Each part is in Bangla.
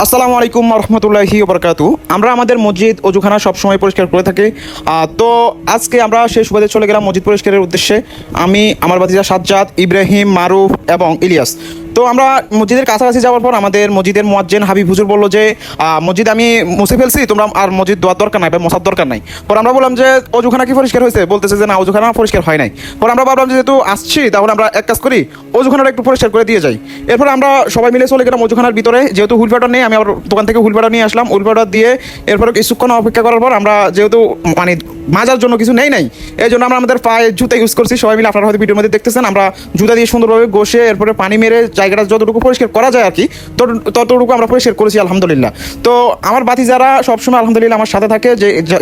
আসসালামু আলাইকুম রহমতুল্লাহি ওবরকাতু। আমরা আমাদের মসজিদ অজুখানা সবসময় পরিষ্কার করে থাকি। তো আজকে আমরা সেই সুবাদে চলে গেলাম মসজিদ পরিষ্কারের উদ্দেশ্যে। আমি, আমার ভাতিজা সাজ্জাদ, ইব্রাহিম, মারুফ এবং ইলিয়াস। তো আমরা মসজিদের কাছাকাছি যাওয়ার পর আমাদের মসজিদের মুয়াজ্জিন হাবিব হুজুর বললো যে মসজিদ আমি মুছে ফেলছি, তোমরা আর মসজিদ দোয়ার দরকার নাই বা মশার দরকার নাই। পর আমরা বললাম যে অজুখানা কি পরিষ্কার হয়েছে? বলতেছে যে না, অজুখানা পরিষ্কার হয় নাই। পর আমরা ভাবলাম যে যেহেতু আসছি তাহলে আমরা এক কাজ করি, অজুখানাটা একটু পরিষ্কার করে দিয়ে যাই। এরপর আমরা সবাই মিলে চলে গেলাম অজুখানার ভিতরে। যেহেতু হুইল পাউডার নেই, আমি আবার দোকান থেকে হুইল পাউডার নিয়ে আসলাম। হুইল পাউডার দিয়ে এরপর কিছুক্ষণ অপেক্ষা করার পর আমরা যেহেতু মানে মাজার জন্য কিছু নেই এই জন্য আমরা আমাদের পায়ে জুতা ইউজ করছি। সবাই মিলে আপনারা হয়তো ভিডিওর মধ্যে দেখতেছেন, আমরা জুতা দিয়ে সুন্দরভাবে ঘষে এরপরে পানি মেরে জায়গাটা যতটুকু পরিষ্কার করা যায় আর কি ততটুকু আমরা পরিষ্কার করেছি আলহামদুলিল্লাহ। তো আমার বাতি যারা সবসময় আলহামদুলিল্লাহ আমার সাথে থাকে,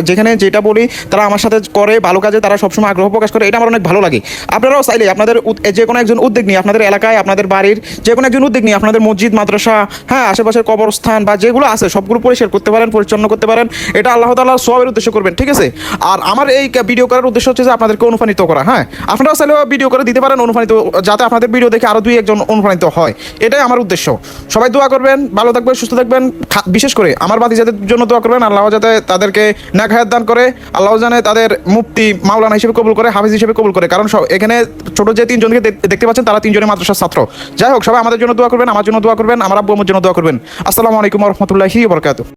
যেখানে যেটা বলি তারা আমার সাথে করে, ভালো কাজে তারা সবসময় আগ্রহ প্রকাশ করে, এটা আমার অনেক ভালো লাগে। আপনারাও চাইলে আপনাদের যে কোনো একজন উদ্যোগ নিয়ে আপনাদের এলাকায়, আপনাদের বাড়ির যে কোনো একজন উদ্যোগ নিয়ে আপনাদের মসজিদ, মাদ্রাসা, হ্যাঁ আশেপাশের কবরস্থান বা যেগুলো আছে সবগুলো পরিষ্কার করতে পারেন, পরিচ্ছন্ন করতে পারেন। এটা আল্লাহ তাআলার সওয়াবের উদ্দেশ্য করবেন, ঠিক আছে? আর আমার এই ভিডিও করার উদ্দেশ্য হচ্ছে যে আপনাদেরকে অনুপ্রাণিত করা। হ্যাঁ, আপনারাও চাইলে ভিডিও করে দিতে পারেন অনুপ্রাণিত, যাতে আপনাদের ভিডিও দেখে আরও দুই একজন অনুপ্রাণিত হয়। এটাই আমার উদ্দেশ্য। সবাই দোয়া করবেন, ভালো থাকবেন, সুস্থ থাকবেন। বিশেষ করে আমার ভাতিজাদের জন্য দোয়া করবেন, আল্লাহ যাতে তাদেরকে নেক হায়াত দান করে, আল্লাহ জানে তাদের মুফতি মাওলানা হিসেবে কবুল করে, হাফিজ হিসেবে কবুল করে। কারণ এখানে ছোট যে তিনজনকে দেখতে পাচ্ছেন তারা তিনজনের মাদ্রাসার ছাত্র। যাই হোক, সবাই আমাদের জন্য দোয়া করবেন, আমার জন্য দোয়া করবেন, আমার আব্বু আম্মুর জন্য দোয়া করবেন। আসসালামু আলাইকুম রহমতুল্লাহি ওয়া বারাকাতুহু।